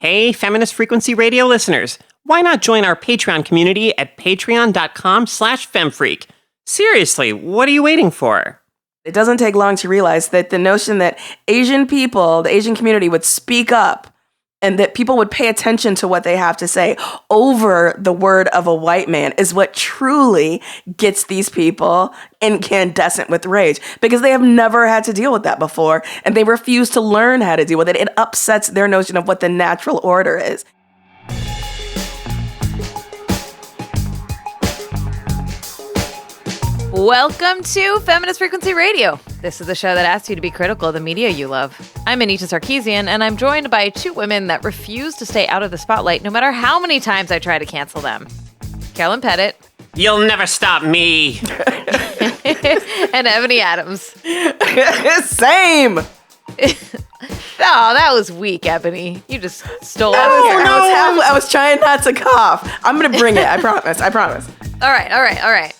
Hey, Feminist Frequency Radio listeners, why not join our Patreon community at patreon.com/femfreak? Seriously, what are you waiting for? It doesn't take long to realize that the notion that Asian people, the Asian community, would speak up and that people would pay attention to what they have to say over the word of a white man is what truly gets these people incandescent with rage, because they have never had to deal with that before and they refuse to learn how to deal with it. It upsets their notion of what the natural order is. Welcome to Feminist Frequency Radio. This is the show that asks you to be critical of the media you love. I'm Anita Sarkeesian, and I'm joined by two women that refuse to stay out of the spotlight no matter how many times I try to cancel them. Carolyn Pettit. You'll never stop me. And Ebony Adams. Same. Oh, that was weak, Ebony. You just stole it. I was trying not to cough. I'm going to bring it. I promise. All right.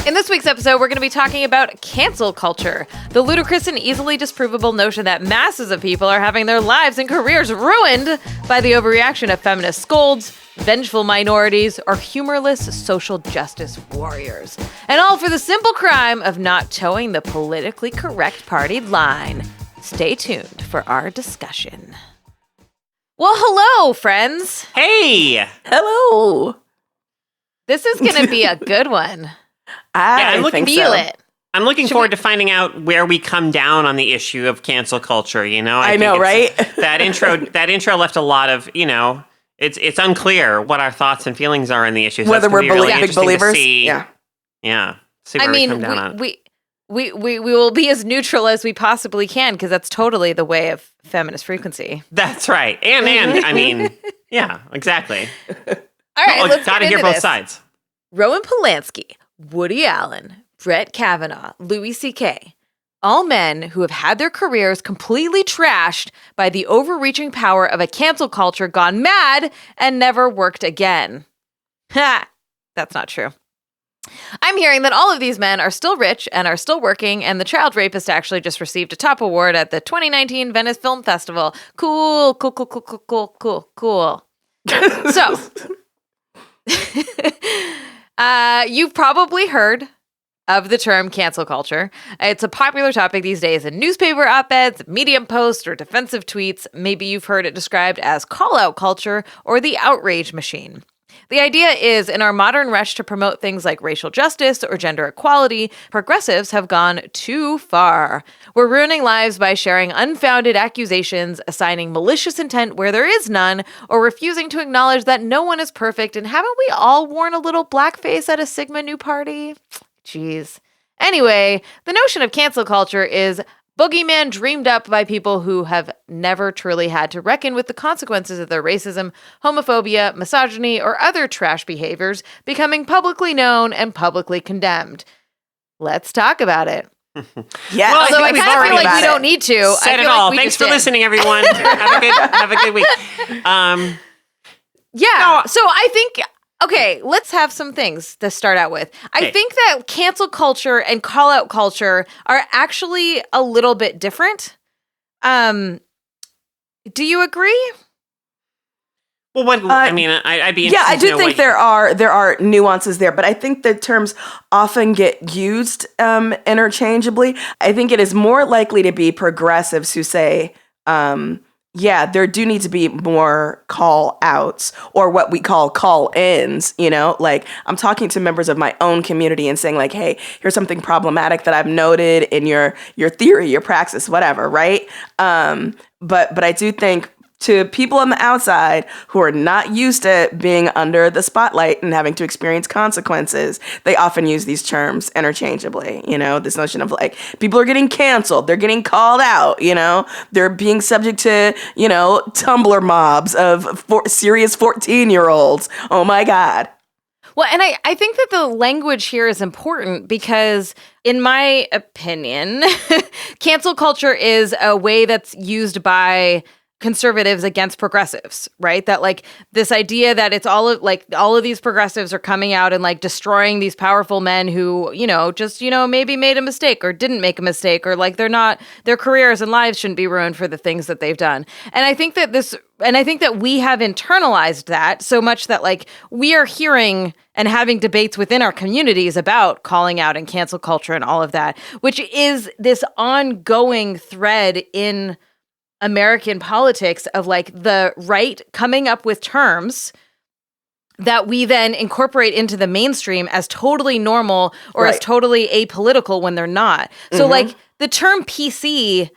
In this week's episode, we're going to be talking about cancel culture, the ludicrous and easily disprovable notion that masses of people are having their lives and careers ruined by the overreaction of feminist scolds, vengeful minorities, or humorless social justice warriors. And all for the simple crime of not towing the politically correct party line. Stay tuned for our discussion. Well, hello, friends. Hey! Hello. This is going to be a good one. I feel it. I'm looking forward to finding out where we come down on the issue of cancel culture, you know? I know, right? That intro left a lot of, it's unclear what our thoughts and feelings are in the issue. So whether we're really big believers. See where we come down on. We will be as neutral as we possibly can, because that's totally the way of feminist frequency. That's right. And I mean, yeah, exactly. All right, let's gotta get hear into both this. sides. Roman Polanski, Woody Allen, Brett Kavanaugh, Louis C.K., all men who have had their careers completely trashed by the overreaching power of a cancel culture gone mad and never worked again. Ha! That's not true. I'm hearing that all of these men are still rich and are still working, and the child rapist actually just received a top award at the 2019 Venice Film Festival. Cool. So, you've probably heard of the term cancel culture. It's a popular topic these days in newspaper op-eds, Medium posts, or defensive tweets. Maybe you've heard it described as call-out culture or the outrage machine. The idea is, in our modern rush to promote things like racial justice or gender equality, progressives have gone too far. We're ruining lives by sharing unfounded accusations, assigning malicious intent where there is none, or refusing to acknowledge that no one is perfect. And haven't we all worn a little blackface at a Sigma Nu party? Jeez. Anyway, the notion of cancel culture is boogeyman dreamed up by people who have never truly had to reckon with the consequences of their racism, homophobia, misogyny, or other trash behaviors becoming publicly known and publicly condemned. Let's talk about it. Yeah, well, although I kind of feel like we don't need to. Said it all. Thanks for listening, everyone. Have a good week. So I think, okay, let's have some things to start out with. I think that cancel culture and call-out culture are actually a little bit different. Do you agree? Well, I'd be interested. Yeah, I do think there are nuances there, but I think the terms often get used interchangeably. I think it is more likely to be progressives who say, there do need to be more call outs or what we call call ins, like I'm talking to members of my own community and saying like, hey, here's something problematic that I've noted in your theory, your praxis, whatever. Right. But I do think to people on the outside who are not used to being under the spotlight and having to experience consequences, they often use these terms interchangeably. This notion of like, people are getting canceled, they're getting called out, they're being subject to, Tumblr mobs of serious 14-year-olds. Oh my God. Well, and I think that the language here is important because, in my opinion, cancel culture is a way that's used by conservatives against progressives, right? That like this idea that it's all of these progressives are coming out and like destroying these powerful men who, just, maybe made a mistake or didn't make a mistake, or like their careers and lives shouldn't be ruined for the things that they've done. And I think that we have internalized that so much that like we are hearing and having debates within our communities about calling out and cancel culture and all of that, which is this ongoing thread in American politics of like the right coming up with terms that we then incorporate into the mainstream as totally normal or as totally apolitical when they're not. So like the term PC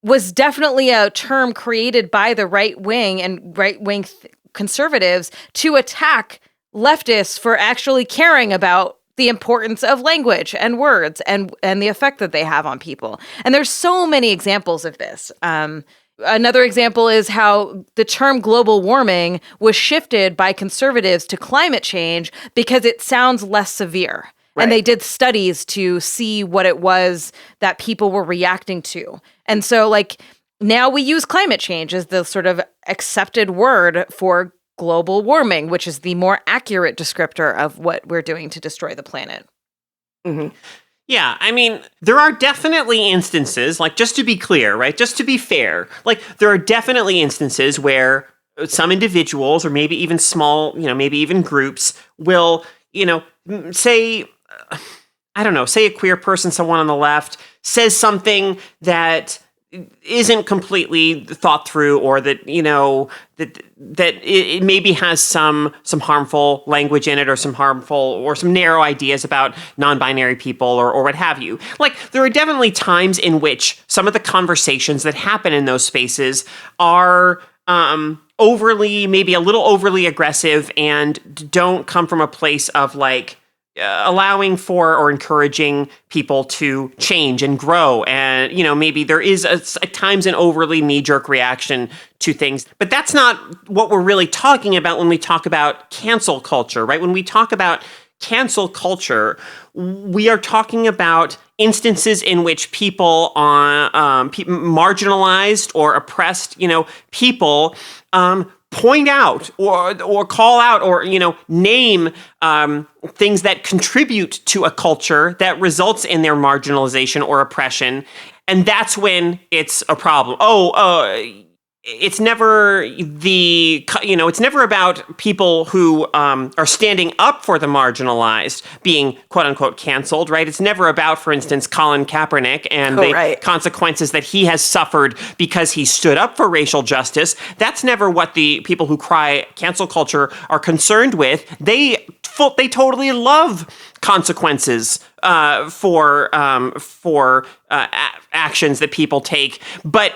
was definitely a term created by the right wing and right-wing conservatives to attack leftists for actually caring about the importance of language and words and the effect that they have on people. And there's so many examples of this. Another example is how the term global warming was shifted by conservatives to climate change because it sounds less severe. Right. And they did studies to see what it was that people were reacting to. And so like now we use climate change as the sort of accepted word for global warming, which is the more accurate descriptor of what we're doing to destroy the planet. Mm-hmm. Yeah, I mean, there are definitely instances, like, just to be clear, right? Just to be fair, like, there are definitely instances where some individuals or maybe even small, maybe even groups will, say, say a queer person, someone on the left says something that isn't completely thought through, or that that it maybe has some harmful language in it, or some harmful or some narrow ideas about non-binary people, or what have you. Like, there are definitely times in which some of the conversations that happen in those spaces are maybe a little overly aggressive and don't come from a place of like allowing for or encouraging people to change and grow. And, maybe there is at times an overly knee-jerk reaction to things. But that's not what we're really talking about when we talk about cancel culture, right? When we talk about cancel culture, we are talking about instances in which people marginalized or oppressed, people point out or call out or name things that contribute to a culture that results in their marginalization or oppression, and that's when it's a problem. It's never it's never about people who are standing up for the marginalized being quote unquote canceled, right? It's never about, for instance, Colin Kaepernick and the consequences that he has suffered because he stood up for racial justice. That's never what the people who cry cancel culture are concerned with. They totally love consequences for actions that people take, but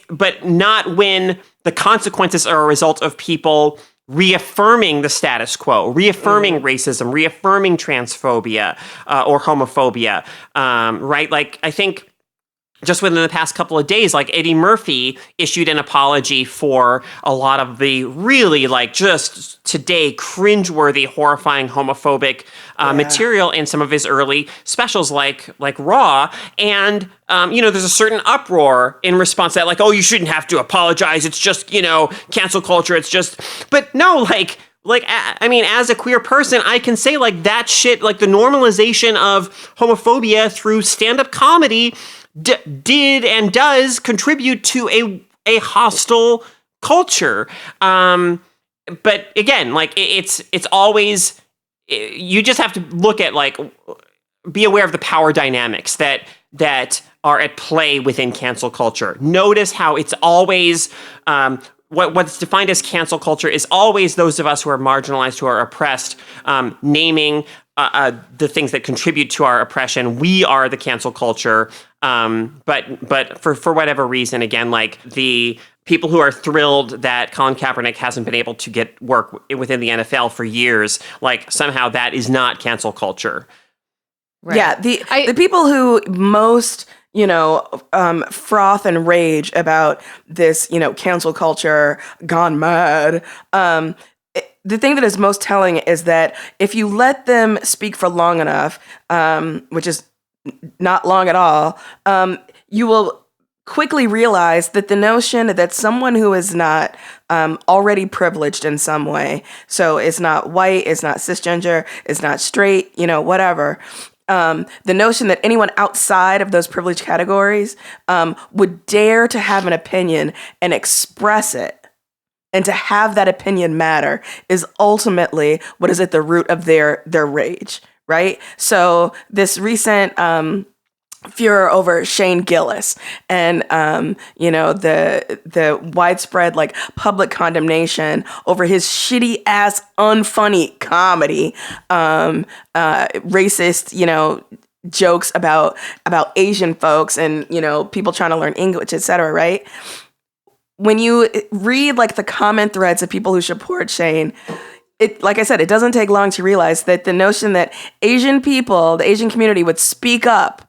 but not when the consequences are a result of people reaffirming the status quo, reaffirming racism, reaffirming transphobia or homophobia, right? Like, I think just within the past couple of days, like, Eddie Murphy issued an apology for a lot of the really, like, just today cringeworthy, horrifying, homophobic material in some of his early specials, like Raw. And, there's a certain uproar in response to that, like, oh, you shouldn't have to apologize. It's just, cancel culture. It's just, but no, as a queer person, I can say, like, that shit, like, the normalization of homophobia through stand-up comedy did and does contribute to a hostile culture. But again, like, it's always, you just have to look at, like, be aware of the power dynamics that are at play within cancel culture. Notice how it's always, what's defined as cancel culture is always those of us who are marginalized, who are oppressed, naming the things that contribute to our oppression. We are the cancel culture. But for whatever reason, again, like, the people who are thrilled that Colin Kaepernick hasn't been able to get work within the NFL for years, like, somehow that is not cancel culture. Right. Yeah, the people who most froth and rage about this, cancel culture gone mad. The thing that is most telling is that if you let them speak for long enough, which is not long at all, you will quickly realize that the notion that someone who is not already privileged in some way, so it's not white, it's not cisgender, it's not straight, whatever, the notion that anyone outside of those privileged categories would dare to have an opinion and express it, and to have that opinion matter, is ultimately what is at the root of their rage, right? So this recent furor over Shane Gillis and the widespread public condemnation over his shitty ass unfunny comedy, racist jokes about Asian folks and people trying to learn English, etc., right? When you read the comment threads of people who support Shane, like I said, it doesn't take long to realize that the notion that Asian people, the Asian community, would speak up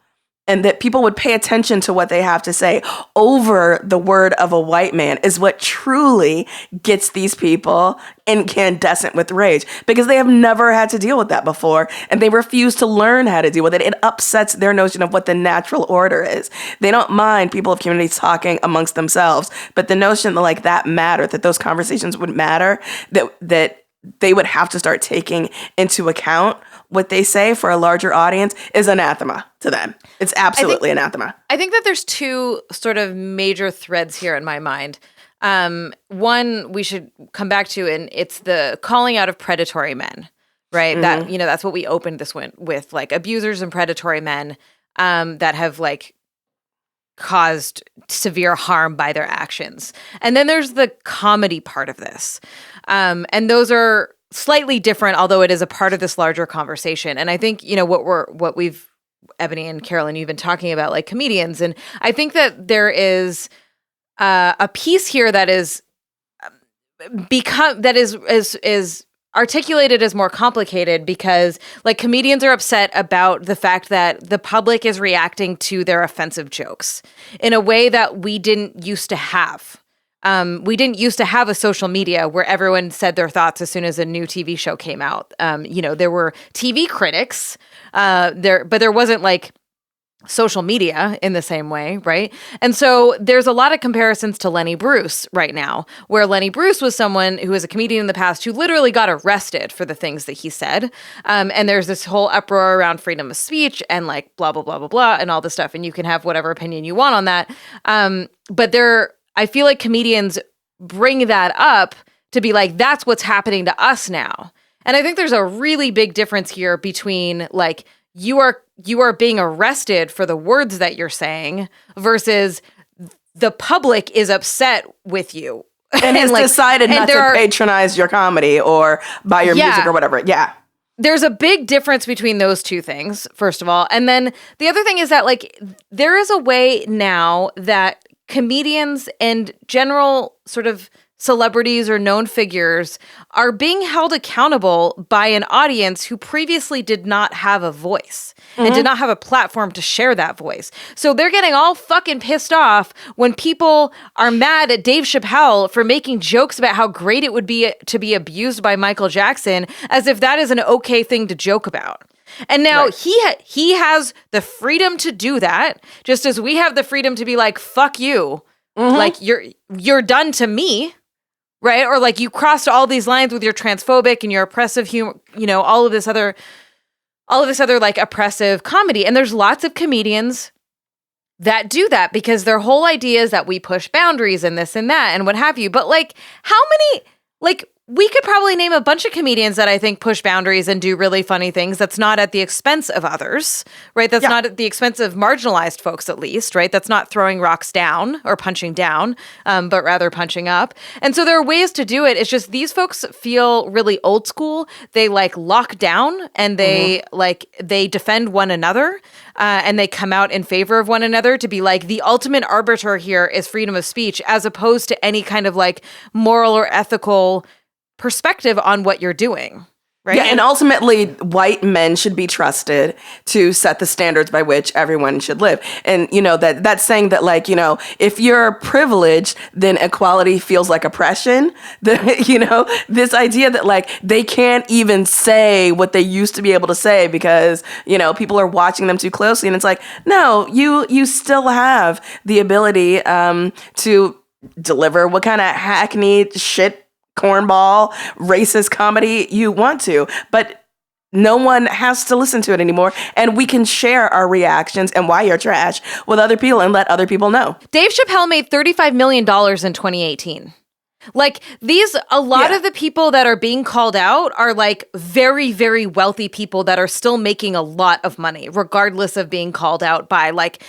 and that people would pay attention to what they have to say over the word of a white man is what truly gets these people incandescent with rage, because they have never had to deal with that before, and they refuse to learn how to deal with it. It upsets their notion of what the natural order is. They don't mind people of communities talking amongst themselves, but the notion that that mattered, that those conversations would matter, that they would have to start taking into account what they say for a larger audience, is anathema to them. It's absolutely anathema. I think that there's two sort of major threads here in my mind. One we should come back to, and it's the calling out of predatory men, right? Mm-hmm. That, that's what we opened this with, abusers and predatory men that have caused severe harm by their actions. And then there's the comedy part of this. And those are slightly different, although it is a part of this larger conversation. And I think, what we've, Ebony and Carolyn, you've been talking about, comedians. And I think that there is a piece here that is articulated as more complicated, because comedians are upset about the fact that the public is reacting to their offensive jokes in a way that we didn't used to have. We didn't used to have a social media where everyone said their thoughts as soon as a new TV show came out. There were TV critics but there wasn't social media in the same way, right? And so there's a lot of comparisons to Lenny Bruce right now, where Lenny Bruce was someone who was a comedian in the past who literally got arrested for the things that he said. And there's this whole uproar around freedom of speech and blah, blah, blah, blah, blah, and all this stuff. And you can have whatever opinion you want on that. But I feel like comedians bring that up to be that's what's happening to us now. And I think there's a really big difference here between you are being arrested for the words that you're saying versus the public is upset with you. And has decided not to patronize your comedy or buy your music or whatever. Yeah. There's a big difference between those two things, first of all. And then the other thing is that there is a way now that comedians and general sort of celebrities or known figures are being held accountable by an audience who previously did not have a voice and did not have a platform to share that voice. So they're getting all fucking pissed off when people are mad at Dave Chappelle for making jokes about how great it would be to be abused by Michael Jackson, as if that is an okay thing to joke about. And now he has the freedom to do that, just as we have the freedom to be fuck you. You're done to me. Right? Or you crossed all these lines with your transphobic and your oppressive humor, all of this other oppressive comedy. And there's lots of comedians that do that because their whole idea is that we push boundaries and this and that and what have you. But how many, we could probably name a bunch of comedians that I think push boundaries and do really funny things that's not at the expense of others, right? That's not at the expense of marginalized folks, at least, right? That's not throwing rocks down or punching down, but rather punching up. And so there are ways to do it. It's just these folks feel really old school. They lock down and they they defend one another and they come out in favor of one another to be the ultimate arbiter here is freedom of speech, as opposed to any kind of moral or ethical perspective on what you're doing. right? Yeah, and ultimately, white men should be trusted to set the standards by which everyone should live. And, that's saying that, like, if you're privileged, then equality feels like oppression. This idea that, like, they can't even say what they used to be able to say because, people are watching them too closely. And it's like, no, you still have the ability to deliver what kind of hackneyed shit, cornball, racist comedy you want to, but no one has to listen to it anymore. And we can share our reactions and why you're trash with other people and let other people know. Dave Chappelle made $35 million in 2018. Like a lot of the people that are being called out are like very, very wealthy people that are still making a lot of money, regardless of being called out by like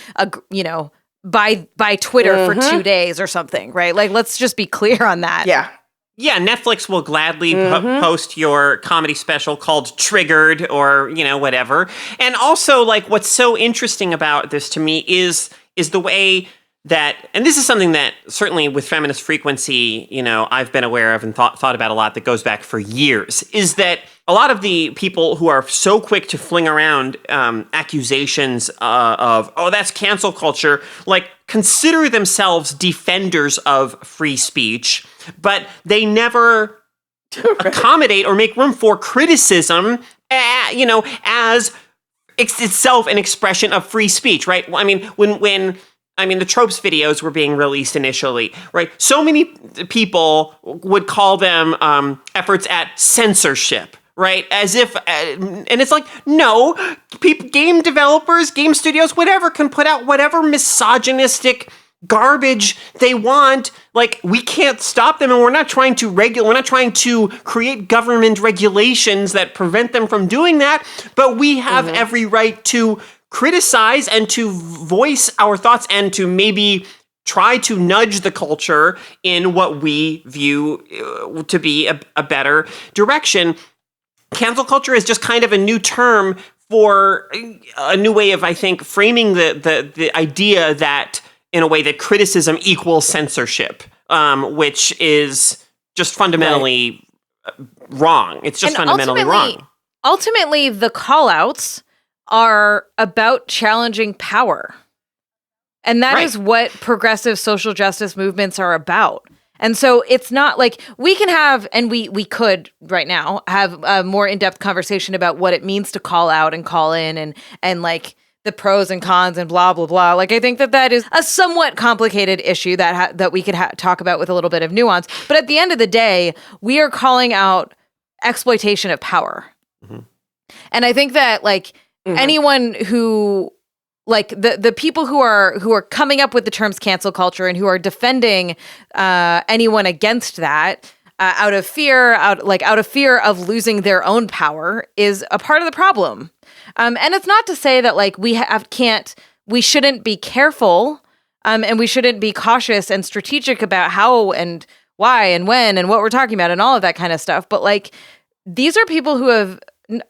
by Twitter for 2 days or something, right? Like, let's just be clear on that. Yeah. Yeah, Netflix will gladly post your comedy special called Triggered or, whatever. And also, like, what's so interesting about this to me is the way that, and this is something that certainly with feminist frequency, I've been aware of and thought about a lot that goes back for years, is that a lot of the people who are so quick to fling around accusations of, oh, that's cancel culture, like, consider themselves defenders of free speech, but they never accommodate or make room for criticism, as itself an expression of free speech, right? I mean, when the Tropes videos were being released initially, right? So many people would call them efforts at censorship, right? As if, and it's like, no, game developers, game studios, whatever, can put out whatever misogynistic garbage they want. Like, we can't stop them, and we're not trying to create government regulations that prevent them from doing that, but we have every right to criticize and to voice our thoughts and to maybe try to nudge the culture in what we view to be a better direction. Cancel culture is just kind of a new term for a new way of, I think, framing the idea that, in a way, that criticism equals censorship, which is just fundamentally wrong. It's just fundamentally wrong. Ultimately, the call-outs are about challenging power. And that is what progressive social justice movements are about. And so it's not like we can have, and we could right now have a more in-depth conversation about what it means to call out and call in and like the pros and cons and blah, blah, blah. Like, I think that is a somewhat complicated issue that we could talk about with a little bit of nuance. But at the end of the day, we are calling out exploitation of power. And I think that, like, anyone who, like, the people who are coming up with the terms cancel culture and who are defending anyone against that out of fear of losing their own power is a part of the problem. And it's not to say that, like, we shouldn't be careful and we shouldn't be cautious and strategic about how and why and when and what we're talking about and all of that kind of stuff. But, like, these are people who have,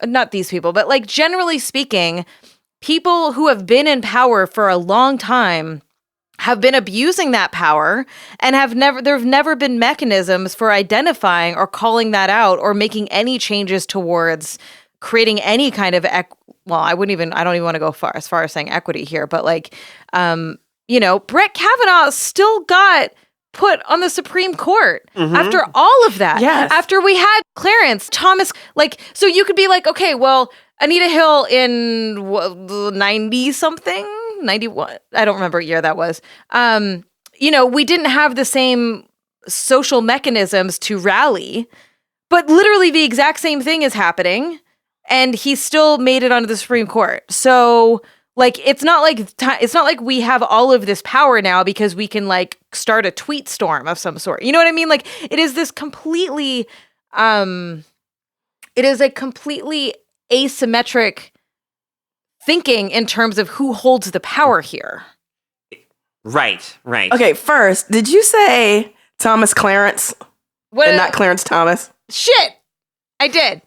not these people, but, like, generally speaking, people who have been in power for a long time have been abusing that power and there have never been mechanisms for identifying or calling that out or making any changes towards creating any kind of I don't even want to go as far as saying equity here, but, like, Brett Kavanaugh still got put on the Supreme Court after all of that. Yes. After we had Clarence Thomas, like, so you could be like, okay, well, Anita Hill in 90-something, 91, I don't remember what year that was. We didn't have the same social mechanisms to rally, but literally the exact same thing is happening, and he still made it onto the Supreme Court. So, like, it's not like we have all of this power now because we can, like, start a tweet storm of some sort. You know what I mean? Like, it is this completely, it is a completely asymmetric thinking in terms of who holds the power here. Right. Okay, first, did you say Thomas Clarence and not Clarence Thomas? Shit! I did.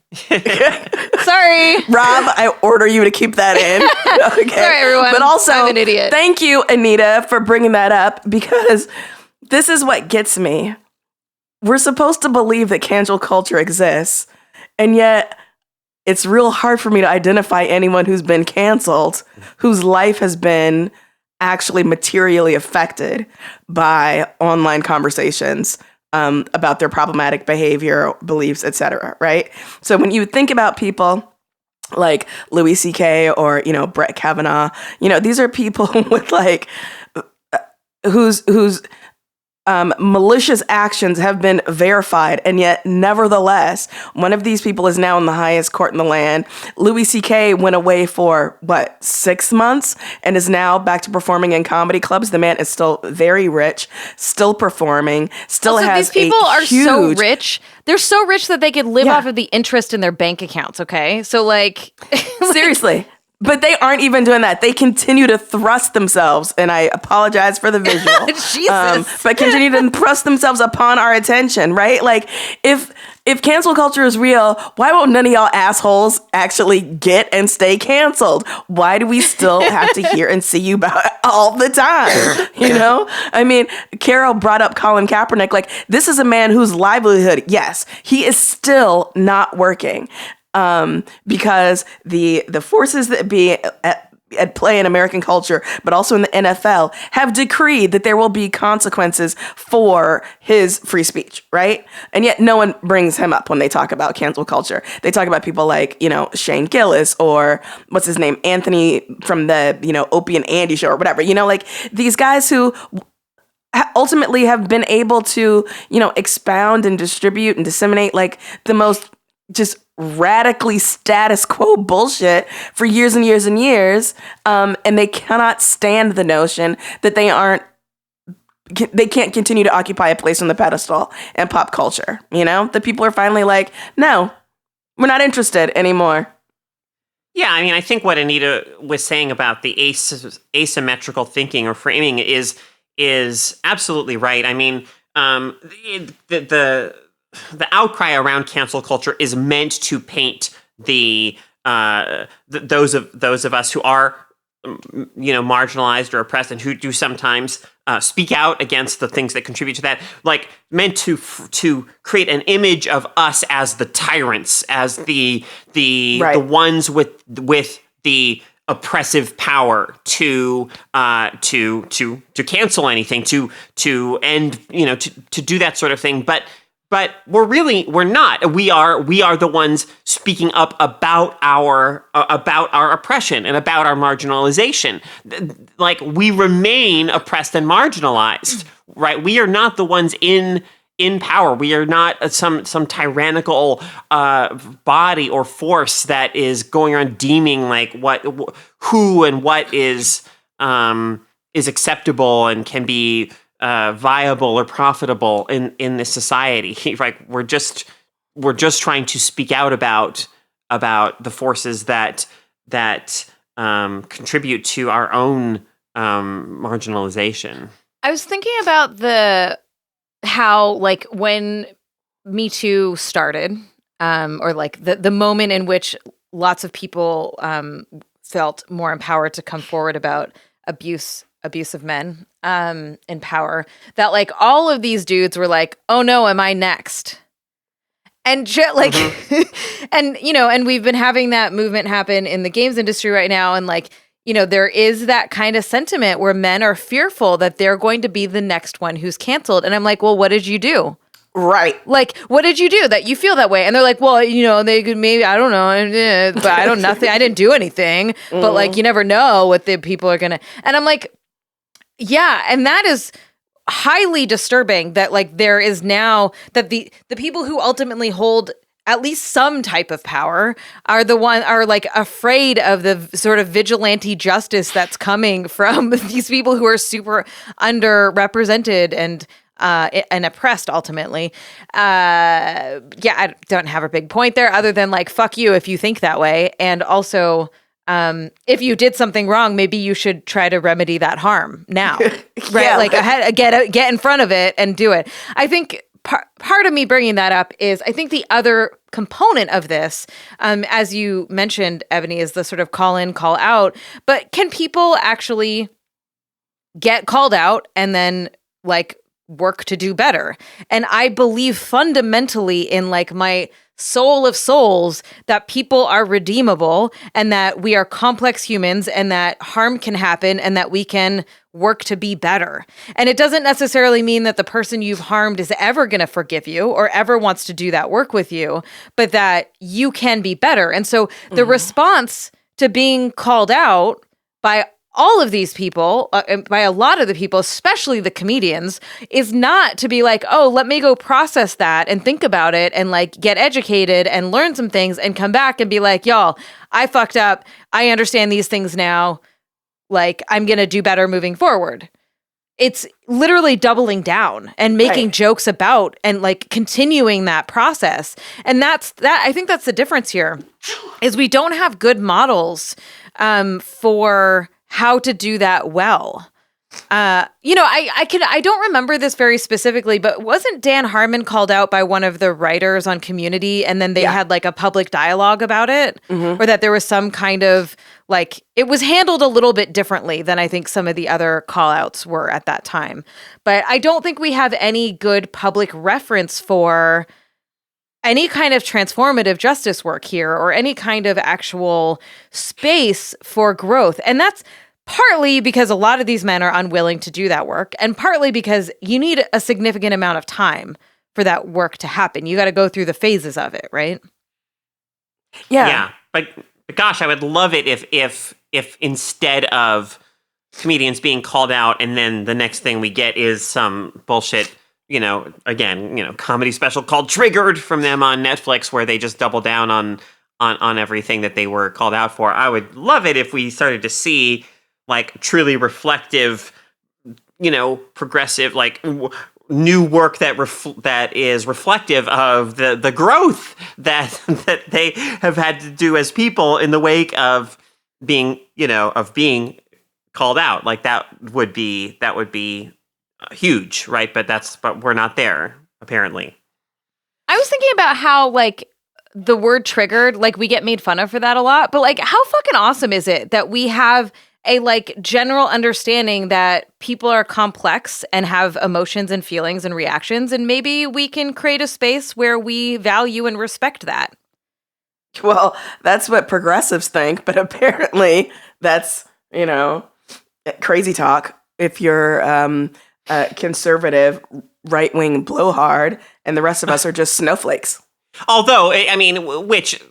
Sorry. Rob, I order you to keep that in. Okay. Sorry, everyone. But also, I'm an idiot. Thank you, Anita, for bringing that up, because this is what gets me. We're supposed to believe that cancel culture exists, and yet it's real hard for me to identify anyone who's been canceled, whose life has been actually materially affected by online conversations about their problematic behavior, beliefs, etc. Right? So when you think about people like Louis C.K. or, Brett Kavanaugh, these are people with like whose malicious actions have been verified, and yet nevertheless, one of these people is now in the highest court in the land. Louis C.K. went away for 6 months and is now back to performing in comedy clubs. The man is still very rich, still performing, still also, has these people are so huge... rich. They're so rich that they could live off of the interest in their bank accounts. Okay, so like seriously. But they aren't even doing that. They continue to thrust themselves, and I apologize for the visual. Jesus. But continue to thrust themselves upon our attention, right? Like, if cancel culture is real, why won't none of y'all assholes actually get and stay canceled? Why do we still have to hear and see you about it all the time? I mean, Carol brought up Colin Kaepernick. Like, this is a man whose livelihood, yes, he is still not working. Because the forces that be at play in American culture, but also in the NFL, have decreed that there will be consequences for his free speech, right? And yet no one brings him up when they talk about cancel culture. They talk about people like, Shane Gillis or what's his name, Anthony from the, Opie and Andy show or whatever, like these guys who ultimately have been able to, expound and distribute and disseminate like the most just radically status quo bullshit for years and years and years. And they cannot stand the notion that they can't continue to occupy a place on the pedestal in pop culture. The people are finally like, no, we're not interested anymore. Yeah, I mean, I think what Anita was saying about the asymmetrical thinking or framing is absolutely right. I mean, the outcry around cancel culture is meant to paint those of us who are marginalized or oppressed and who do sometimes speak out against the things that contribute to that, like meant to create an image of us as the tyrants, as the ones with the oppressive power to cancel anything, to end, to do that sort of thing, But we're not. We are the ones speaking up about our oppression and about our marginalization. Like, we remain oppressed and marginalized, right? We are not the ones in power. We are not some tyrannical body or force that is going around deeming like who and what is acceptable and can be viable or profitable in this society. Like, we're just trying to speak out about the forces that contribute to our own marginalization. I was thinking about how like when Me Too started, or like the moment in which lots of people felt more empowered to come forward about abuse of men in power, that like all of these dudes were like, oh no, am I next? And like, and and we've been having that movement happen in the games industry right now, and like, there is that kind of sentiment where men are fearful that they're going to be the next one who's canceled. And I'm like, well, what did you do? Right. Like, what did you do that you feel that way? And they're like, well, they could maybe, I don't know, but I don't nothing. I didn't do anything. But like, you never know what the people are gonna. And I'm like, yeah, and that is highly disturbing that like there is now that the people who ultimately hold at least some type of power are like afraid of the sort of vigilante justice that's coming from these people who are super underrepresented and oppressed ultimately. I don't have a big point there other than like, fuck you if you think that way. And also, if you did something wrong, maybe you should try to remedy that harm now, right? Yeah, like get in front of it and do it. I think part of me bringing that up is I think the other component of this, as you mentioned, Ebony, is the sort of call in, call out. But can people actually get called out and then like work to do better? And I believe fundamentally in like my soul of souls that people are redeemable and that we are complex humans and that harm can happen and that we can work to be better. And it doesn't necessarily mean that the person you've harmed is ever going to forgive you or ever wants to do that work with you, but that you can be better. And so the response to being called out by all of these people, by a lot of the people, especially the comedians, is not to be like, oh, let me go process that and think about it and like get educated and learn some things and come back and be like, y'all, I fucked up. I understand these things now. Like, I'm going to do better moving forward. It's literally doubling down and making jokes about and like continuing that process. And I think that's the difference here is we don't have good models for how to do that well. I don't remember this very specifically, but wasn't Dan Harmon called out by one of the writers on Community and then they had like a public dialogue about it? Or that there was some kind of like, it was handled a little bit differently than I think some of the other call outs were at that time. But I don't think we have any good public reference for any kind of transformative justice work here or any kind of actual space for growth. And that's partly because a lot of these men are unwilling to do that work, and partly because you need a significant amount of time for that work to happen. You got to go through the phases of it, right? Yeah. But gosh, I would love it if instead of comedians being called out and then the next thing we get is some bullshit, comedy special called Triggered from them on Netflix where they just double down on everything that they were called out for. I would love it if we started to see like truly reflective, progressive, like new work that is reflective of the growth that they have had to do as people in the wake of being called out. Like that would be huge, right? But we're not there apparently. I was thinking about how like the word triggered, like we get made fun of for that a lot, but like how fucking awesome is it that we have a like general understanding that people are complex and have emotions and feelings and reactions, and maybe we can create a space where we value and respect that. Well, that's what progressives think, but apparently that's, crazy talk if you're a conservative right-wing blowhard and the rest of us are just snowflakes. Although, I mean, which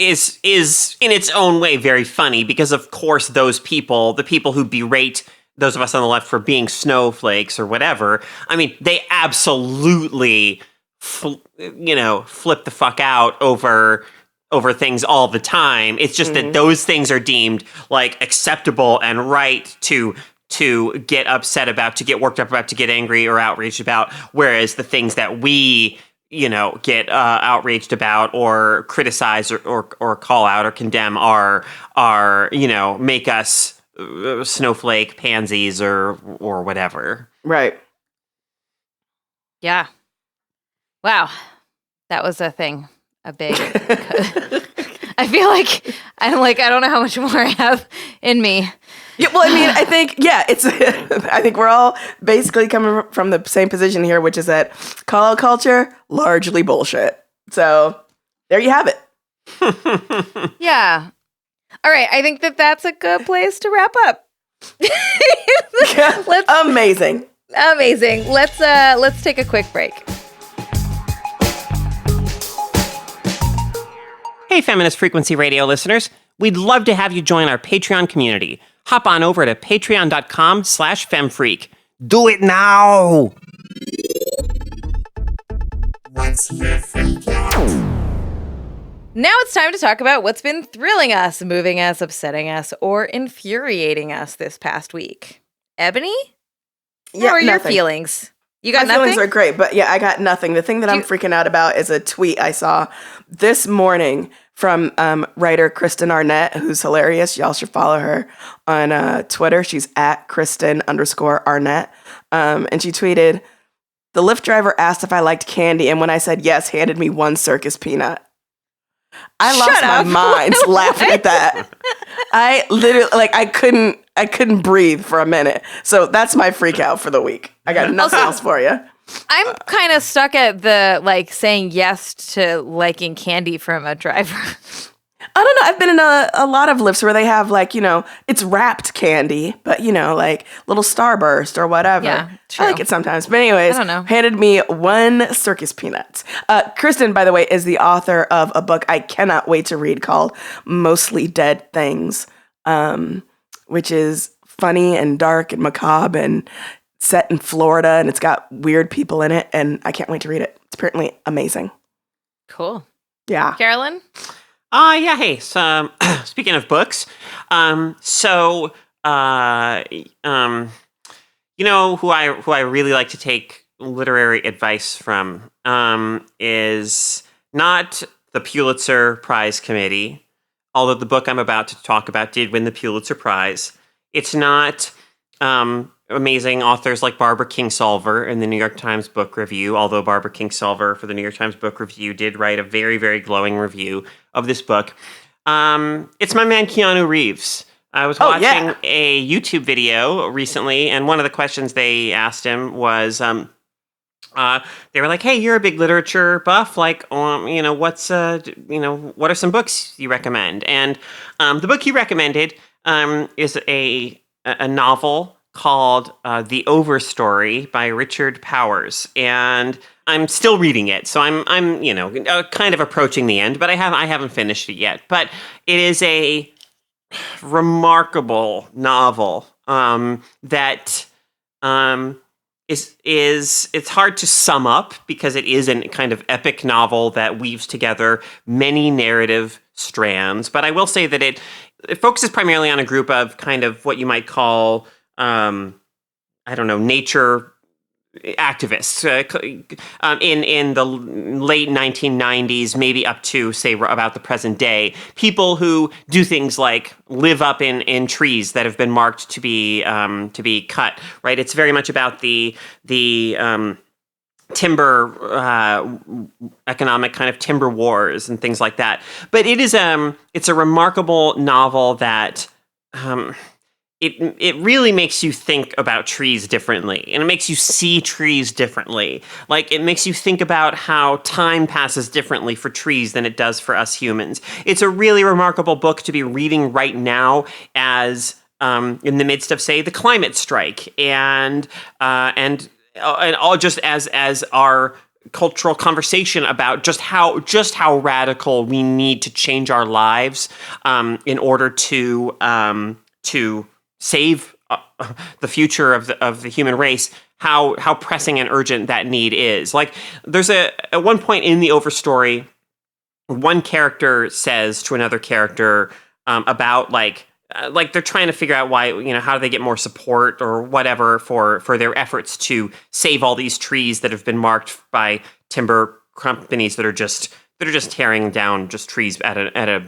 is in its own way very funny because, of course, the people who berate those of us on the left for being snowflakes or whatever, I mean, they absolutely, flip the fuck out over things all the time. It's just that those things are deemed like acceptable and right to get upset about, to get worked up about, to get angry or outraged about, whereas the things that we get outraged about or criticize or call out or condemn are make us snowflake pansies or whatever. Right. Yeah. Wow. That was a thing. A big. I feel like I don't know how much more I have in me. Yeah, well, I mean, I think, I think we're all basically coming from the same position here, which is that call-out culture, largely bullshit. So, there you have it. Yeah. All right, I think that's a good place to wrap up. Amazing. Let's take a quick break. Hey, Feminist Frequency Radio listeners. We'd love to have you join our Patreon community. Hop on over to patreon.com/femfreak. Do it now! What's your freak out? Now it's time to talk about what's been thrilling us, moving us, upsetting us, or infuriating us this past week. Ebony? Yeah, How are your nothing. feelings? You got My nothing? feelings are great, but I got nothing. The thing that I'm freaking out about is a tweet I saw this morning from writer Kristen Arnett, who's hilarious. Y'all should follow her on Twitter. She's at Kristen_Arnett. And she tweeted, "The Lyft driver asked if I liked candy, and when I said yes, handed me one circus peanut." I lost my mind laughing at that. I literally, I couldn't breathe for a minute. So that's my freak out for the week. I got nothing else for you. I'm kind of stuck at the saying yes to liking candy from a driver. I don't know. I've been in a lot of lifts where they have it's wrapped candy, but little Starburst or whatever. Yeah, true. I like it sometimes. But anyways, I don't know. handed me one circus peanuts. Kristen, by the way, is the author of a book I cannot wait to read called Mostly Dead Things, which is funny and dark and macabre and set in Florida, and it's got weird people in it, and I can't wait to read it. It's apparently amazing. Cool. Yeah. Carolyn? Yeah, hey, so, speaking of books, you know who I really like to take literary advice from, is not the Pulitzer Prize Committee, although the book I'm about to talk about did win the Pulitzer Prize. It's not, amazing authors like Barbara Kingsolver in the New York Times Book Review, although Barbara Kingsolver for the New York Times Book Review did write a very, very glowing review of this book. It's my man Keanu Reeves. I was watching a YouTube video recently, and one of the questions they asked him was, they were like, "Hey, you're a big literature buff. What are some books you recommend?" And the book he recommended is a novel called The Overstory by Richard Powers, and I'm still reading it, so I'm kind of approaching the end, but I haven't finished it yet. But it is a remarkable novel that is it's hard to sum up because it is a kind of epic novel that weaves together many narrative strands. But I will say that it focuses primarily on a group of kind of what you might call nature activists in the late 1990s, maybe up to say about the present day. People who do things like live up in trees that have been marked to be cut. Right, it's very much about the timber economic kind of timber wars and things like that. But it is it's a remarkable novel that. It really makes you think about trees differently, and it makes you see trees differently. Like, it makes you think about how time passes differently for trees than it does for us humans. It's a really remarkable book to be reading right now as in the midst of, say, the climate strike and all just as our cultural conversation about just how radical we need to change our lives in order to save the future of the human race, how pressing and urgent that need is. Like, there's at one point in the Overstory, one character says to another character about like they're trying to figure out why, how do they get more support or whatever for their efforts to save all these trees that have been marked by timber companies that are just tearing down just trees at a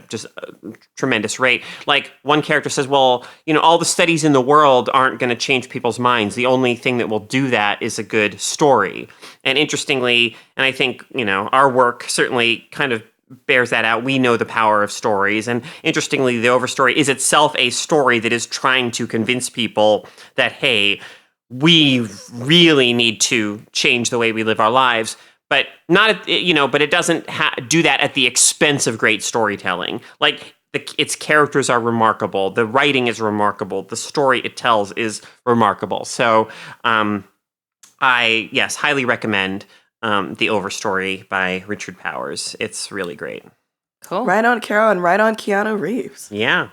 tremendous rate. Like, one character says, well, all the studies in the world aren't going to change people's minds. The only thing that will do that is a good story. And interestingly, and I think, our work certainly kind of bears that out. We know the power of stories. And interestingly, the Overstory is itself a story that is trying to convince people that, hey, we really need to change the way we live our lives. But not, but it doesn't do that at the expense of great storytelling. Like, its characters are remarkable. The writing is remarkable. The story it tells is remarkable. So, I highly recommend The Overstory by Richard Powers. It's really great. Cool. Right on, Carol, and right on Keanu Reeves. Yeah.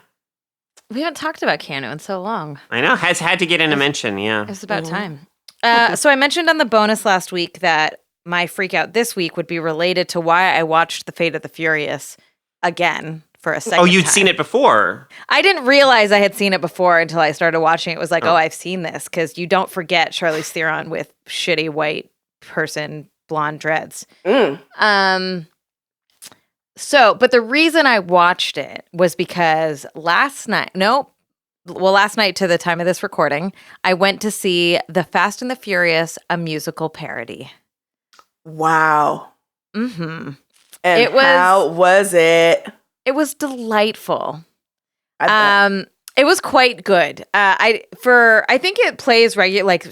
We haven't talked about Keanu in so long. I know. Has had to get in a mention, yeah. It's about time. So I mentioned on the bonus last week that my freak out this week would be related to why I watched The Fate of the Furious again for a second time. Oh, you'd seen it before. I didn't realize I had seen it before until I started watching it. It was like, I've seen this, because you don't forget Charlize Theron with shitty white person blonde dreads. But the reason I watched it was because last night to the time of this recording, I went to see The Fast and the Furious, a musical parody. Wow. Mm-hmm. And how was it? It was delightful. It was quite good. I think it plays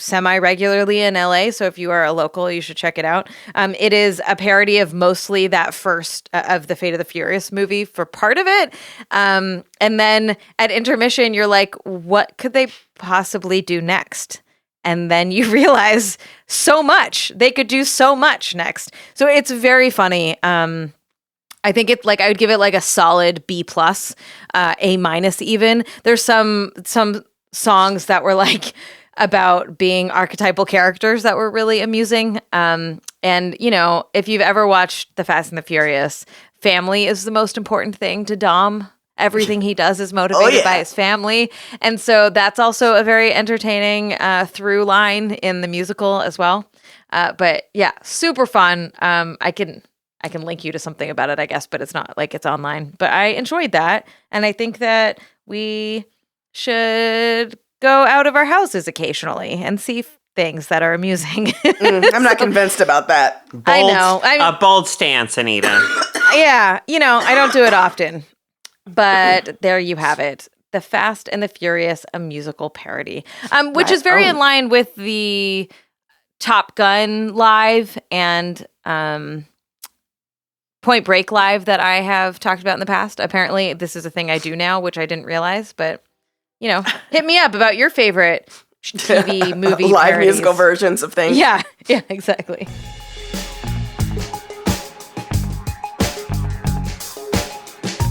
semi-regularly in LA. So if you are a local, you should check it out. It is a parody of mostly that first of the Fate of the Furious movie for part of it. And then at intermission, you're like, what could they possibly do next? And then you realize so much. They could do so much next. So it's very funny. I think it's I would give it a solid B+, A- even. There's some songs that were about being archetypal characters that were really amusing. And if you've ever watched The Fast and the Furious, family is the most important thing to Dom. Everything he does is motivated by his family. And so that's also a very entertaining through line in the musical as well. But yeah, super fun. I can link you to something about it, I guess, but it's not it's online. But I enjoyed that. And I think that we should go out of our houses occasionally and see things that are amusing. I'm not convinced about that. I know. A bold stance, Anita. Yeah. I don't do it often. But there you have it. The Fast and the Furious, a musical parody, which is very in line with the Top Gun Live and Point Break Live that I have talked about in the past. Apparently, this is a thing I do now, which I didn't realize. But, hit me up about your favorite TV movie live parodies. musical versions of things. Yeah, exactly.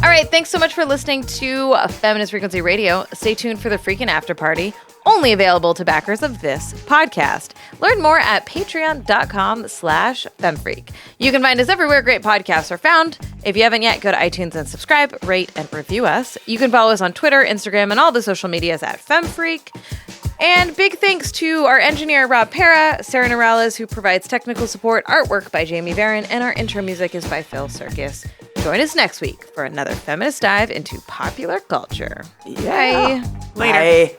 All right, thanks so much for listening to Feminist Frequency Radio. Stay tuned for the freaking after party, only available to backers of this podcast. Learn more at patreon.com/femfreak. You can find us everywhere great podcasts are found. If you haven't yet, go to iTunes and subscribe, rate, and review us. You can follow us on Twitter, Instagram, and all the social medias at femfreak. And big thanks to our engineer, Rob Para, Sarah Norales, who provides technical support, artwork by Jamie Varon, and our intro music is by Phil Circus. Join us next week for another feminist dive into popular culture. Yeah. Later. Bye.